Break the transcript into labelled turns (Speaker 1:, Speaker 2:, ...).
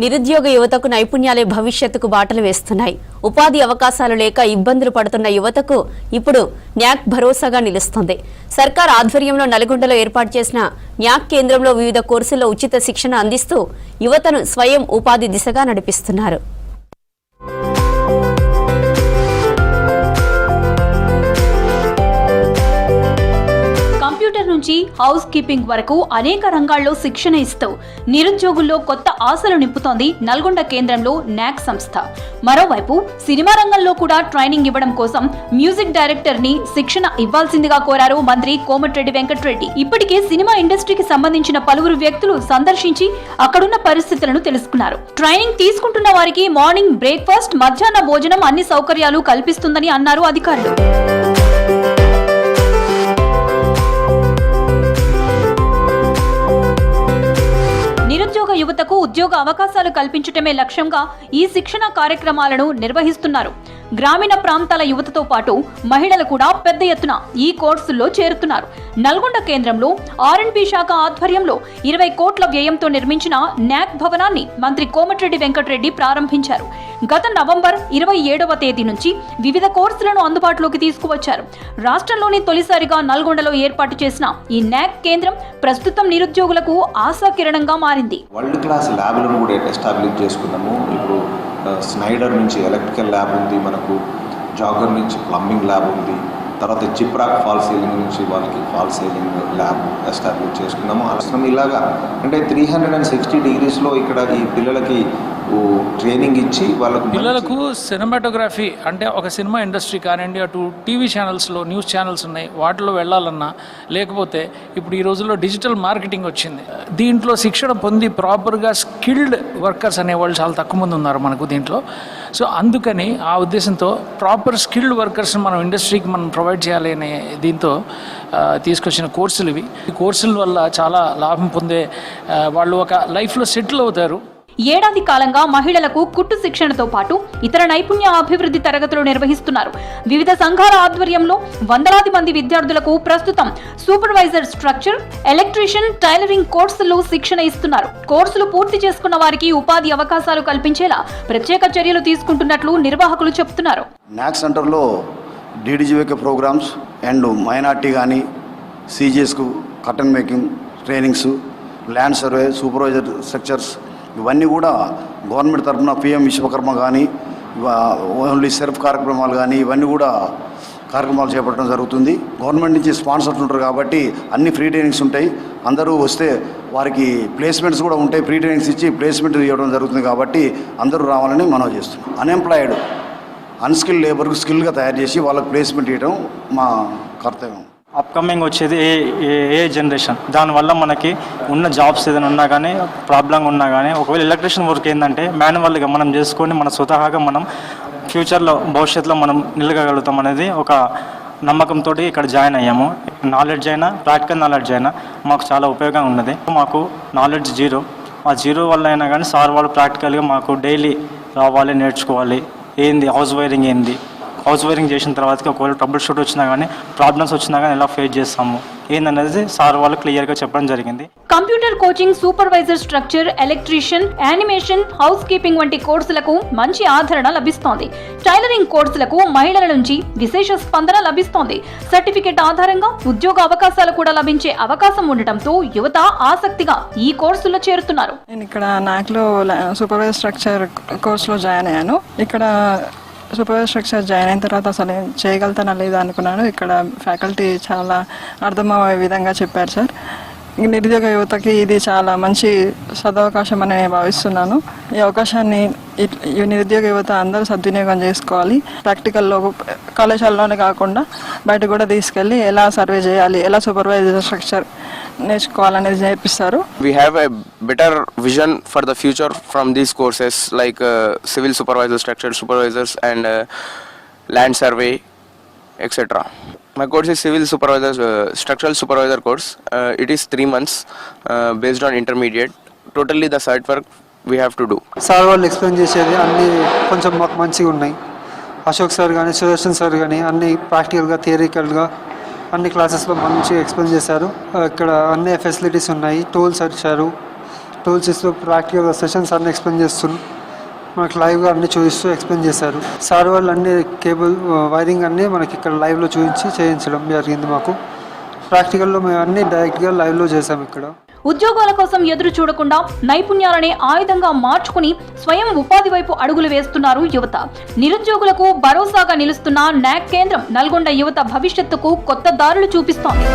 Speaker 1: నిరుద్యోగ యువతకు నైపుణ్యాలే భవిష్యత్తుకు బాటలు వేస్తున్నాయి. ఉపాధి అవకాశాలు లేక ఇబ్బందులు పడుతున్న యువతకు ఇప్పుడు న్యాక్ భరోసాగా నిలుస్తుంది. సర్కార్ ఆధ్వర్యంలో నల్గొండలో ఏర్పాటు చేసిన న్యాక్ కేంద్రంలో వివిధ కోర్సుల్లో ఉచిత శిక్షణ అందిస్తూ యువతను స్వయం ఉపాధి దిశగా నడిపిస్తున్నారు.
Speaker 2: నుంచి హౌస్ కీపింగ్ వరకు అనేక రంగాల్లో శిక్షణ ఇస్తూ నిరుద్యోగుల్లో కొత్త ఆశలు నింపుతోంది నల్గొండ కేంద్రంలో న్యాక్ సంస్థ. మరోవైపు సినిమా రంగంలో కూడా ట్రైనింగ్ ఇవ్వడం కోసం మ్యూజిక్ డైరెక్టర్ ని శిక్షణ ఇవ్వాల్సిందిగా కోరారు మంత్రి కోమటిరెడ్డి వెంకటరెడ్డి. ఇప్పటికే సినిమా ఇండస్ట్రీకి సంబంధించిన పలువురు వ్యక్తులు సందర్శించి అక్కడున్న పరిస్థితులను తెలుసుకున్నారు. ట్రైనింగ్ తీసుకుంటున్న వారికి మార్నింగ్ బ్రేక్ఫాస్ట్, మధ్యాహ్న భోజనం అన్ని సౌకర్యాలు కల్పిస్తుందని అన్నారు అధికారులు. నిరుద్యోగ యువతకు ఉద్యోగ అవకాశాలు కల్పించటమే లక్ష్యంగా ఈ శిక్షణ కార్యక్రమాలను నిర్వహిస్తున్నారు. గ్రామీణ ప్రాంతాల యువతతో పాటు మహిళలు కూడా పెద్ద ఎత్తున ఈ కోర్సుల్లో చేరుతున్నారు. నల్గొండ కేంద్రంలో R&B శాఖ ఆధ్వర్యంలో 20 కోట్ల వ్యయంతో నిర్మించిన న్యాక్ భవనాన్ని మంత్రి కోమటిరెడ్డి వెంకటరెడ్డి ప్రారంభించారు. గత నవంబర్ 27వ తేదీ నుంచి వివిధ కోర్సులను అందుబాటులోకి తీసుకువచ్చారు. రాష్ట్రంలోని తొలిసారిగా నల్గొండలో ఏర్పాటు చేసిన ఈ న్యాక్ కేంద్రం ప్రస్తుతం నిరుద్యోగులకు ఆశాకిరణంగా మారింది.
Speaker 3: వరల్డ్ క్లాస్ ల్యాబ్లను కూడా ఎస్టాబ్లిష్ చేసుకున్నాము. ఇప్పుడు స్నైడర్ నుంచి ఎలక్ట్రికల్ ల్యాబ్ ఉంది, మనకు జాగర్ నుంచి ప్లంబింగ్ ల్యాబ్ ఉంది, తర్వాత జిప్రాక్ ఫాల్ సీలింగ్ నుంచి వాళ్ళకి ఫాల్ సీలింగ్ ల్యాబ్ ఎస్టాబ్లిష్ చేసుకున్నాము. అసలు ఇలాగా అంటే 360 డిగ్రీస్లో ఇక్కడ ఈ పిల్లలకి ట్రైనింగ్ ఇచ్చి
Speaker 4: పిల్లలకు సినిమాటోగ్రఫీ అంటే ఒక సినిమా ఇండస్ట్రీ కానివ్వండి, అటు టీవీ ఛానల్స్లో న్యూస్ ఛానల్స్ ఉన్నాయి, వాటిలో వెళ్ళాలన్నా, లేకపోతే ఇప్పుడు ఈ రోజుల్లో డిజిటల్ మార్కెటింగ్ వచ్చింది, దీంట్లో శిక్షణ పొంది ప్రాపర్గా స్కిల్డ్ వర్కర్స్ అనేవాళ్ళు చాలా తక్కువ మంది ఉన్నారు మనకు దీంట్లో. సో అందుకని ఆ ఉద్దేశంతో ప్రాపర్ స్కిల్డ్ వర్కర్స్ని మనం ఇండస్ట్రీకి మనం ప్రొవైడ్ చేయాలి అనే దీంతో తీసుకొచ్చిన కోర్సులు ఇవి. ఈ కోర్సుల వల్ల చాలా లాభం పొందే వాళ్ళు ఒక లైఫ్లో సెటిల్ అవుతారు.
Speaker 2: ఏడాది కాలంగా మహిళలకు కుట్టు శిక్షణతో పాటు ఇతర నైపుణ్య అభివృద్ధి తరగతులు నిర్వహిస్తున్నారు. వివిధ సంఘాల ఆధ్వర్యంలో వందలాది మంది విద్యార్థులకు ప్రస్తుతం సూపర్వైజర్ స్ట్రక్చర్, ఎలక్ట్రీషియన్, టైలరింగ్ కోర్సులు శిక్షణ ఇస్తున్నారు. కోర్సులు పూర్తి చేసుకున్న వారికి ఉపాధి అవకాశాలు కల్పించేలా ప్రత్యేక చర్యలు తీసుకుంటున్నట్లు నిర్వాహకులు చెబుతున్నారు.
Speaker 5: న్యాక్ సెంటర్లో DDGVK ప్రోగ్రామ్స్ అండ్ మైనార్టీ కానీ CGSకు curtain making trainings, land survey, supervisor structures ఇవన్నీ కూడా గవర్నమెంట్ తరఫున PM విశ్వకర్మ కానీ ఓన్లీ సెల్ఫ్ కార్యక్రమాలు కానీ ఇవన్నీ కూడా కార్యక్రమాలు చేపట్టడం జరుగుతుంది. గవర్నమెంట్ నుంచి స్పాన్సర్స్ ఉంటారు కాబట్టి అన్ని ఫ్రీ ట్రైనింగ్స్ ఉంటాయి. అందరూ వస్తే వారికి ప్లేస్మెంట్స్ కూడా ఉంటాయి. ఫ్రీ ట్రైనింగ్స్ ఇచ్చి ప్లేస్మెంట్ ఇవ్వడం జరుగుతుంది కాబట్టి అందరూ రావాలని మనం చేస్తున్నాం. అన్ఎంప్లాయిడ్ అన్స్కిల్ లేబర్కు స్కిల్గా తయారు చేసి వాళ్ళకి ప్లేస్మెంట్ ఇవ్వడం మా కర్తవ్యం.
Speaker 6: అప్కమింగ్ వచ్చేది ఏ జనరేషన్, దానివల్ల మనకి ఉన్న జాబ్స్ ఏదైనా ఉన్నా కానీ ప్రాబ్లంగా ఉన్నా కానీ ఒకవేళ ఎలక్ట్రీషియన్ వర్క్ ఏంటంటే మాన్యువల్గా మనం చేసుకొని మన స్వతహాగా మనం ఫ్యూచర్లో భవిష్యత్తులో మనం నిలగలుగుతాం అనేది ఒక నమ్మకంతో ఇక్కడ జాయిన్ అయ్యాము. నాలెడ్జ్ అయినా ప్రాక్టికల్ నాలెడ్జ్ అయినా మాకు చాలా ఉపయోగంగా ఉన్నది. మాకు నాలెడ్జ్ జీరో, ఆ జీరో వల్ల అయినా కానీ సార్ వాళ్ళు ప్రాక్టికల్గా మాకు డైలీ రావాలి, నేర్చుకోవాలి, ఏంది హౌస్ వైరింగ్ ఏంది, హౌస్ వైరింగ్ చేసిన తర్వాత ఒకవేళ ట్రబుల్ షూట్ వచ్చినా కానీ ప్రాబ్లమ్స్ వచ్చినా కానీ ఎలా ఫేస్ చేస్తాము ఏందనేది సార్ వాళ్ళు క్లియర్గా చెప్పడం జరిగింది.
Speaker 2: Computer coaching, supervisor structure, electrician, animation, house keeping వంటి కోర్సులకు మంచి ఆదరణ లభిస్తోంది. టైలరింగ్ కోర్సులకు మహిళల నుంచి విశేష స్పందన లభిస్తోంది. సర్టిఫికెట్ ఆధారంగా ఉద్యోగ అవకాశాలు కూడా లభించే అవకాశం ఉండటంతో యువత ఆసక్తిగా ఈ కోర్సుల్లో చేరుతున్నారు.
Speaker 7: నేను ఇక్కడ నాక్లో సూపర్వైజర్ స్ట్రక్చర్ కోర్సులో జాయిన్ అయ్యాను. ఇక్కడ సూపర్వైజర్ స్ట్రక్చర్ జాయిన్ అయిన తర్వాత అసలు నేను చేయగలుగుతానా లేదా అనుకున్నాను. ఇక్కడ ఫ్యాకల్టీ చాలా అర్థమయ్యే విధంగా చెప్పారు సార్. నిరుద్యోగ యువతకి ఇది చాలా మంచి సదవకాశం అని నేను భావిస్తున్నాను. ఈ అవకాశాన్ని నిరుద్యోగ యువత అందరూ సద్వినియోగం చేసుకోవాలి. ప్రాక్టికల్లో కళాశాలలోనే కాకుండా బయట కూడా తీసుకెళ్ళి ఎలా సర్వే చేయాలి, ఎలా సూపర్వైజర్ స్ట్రక్చర్ నేర్చుకోవాలనేది నేర్పిస్తారు.
Speaker 8: We have a better vision for the future from these courses like civil supervisor, structural supervisors and land survey, etc. My course is civil supervisor, structural supervisor course. It is 3 months based on intermediate. Totally the site work we have to do.
Speaker 9: Sir వాళ్ళు explain చేసేది అన్నీ కొంచెం మాకు మంచిగా ఉన్నాయి. Ashok sir కానీ Sudarshan sir కానీ అన్నీ ప్రాక్టికల్గా థియరికల్గా అన్ని క్లాసెస్లో మంచిగా ఎక్స్ప్లెయిన్ చేశారు. ఇక్కడ అన్ని ఫెసిలిటీస్ ఉన్నాయి, టూల్స్ ఇచ్చారు, టూల్స్ ఇస్తూ ప్రాక్టికల్ సెషన్స్ అన్ని ఎక్స్ప్లెయిన్ చేస్తూ మనకు లైవ్గా అన్ని చూపిస్తూ ఎక్స్ప్లెయిన్ చేశారు. సార్ వాళ్ళు అన్ని కేబుల్ వైరింగ్ అన్నీ మనకి ఇక్కడ లైవ్లో చూపించి చేయించడం జరిగింది. మాకు ప్రాక్టికల్లో మేము అన్ని డైరెక్ట్గా లైవ్లో చేసాం. ఇక్కడ
Speaker 2: ఉద్యోగాల కోసం ఎదురు చూడకుండా నైపుణ్యాలనే ఆయుధంగా మార్చుకుని స్వయం ఉపాధి వైపు అడుగులు వేస్తున్నారు యువత. నిరుద్యోగులకు భరోసాగా నిలుస్తున్న న్యాక్ కేంద్రం నల్గొండ యువత భవిష్యత్తుకు కొత్త దారులు చూపిస్తోంది.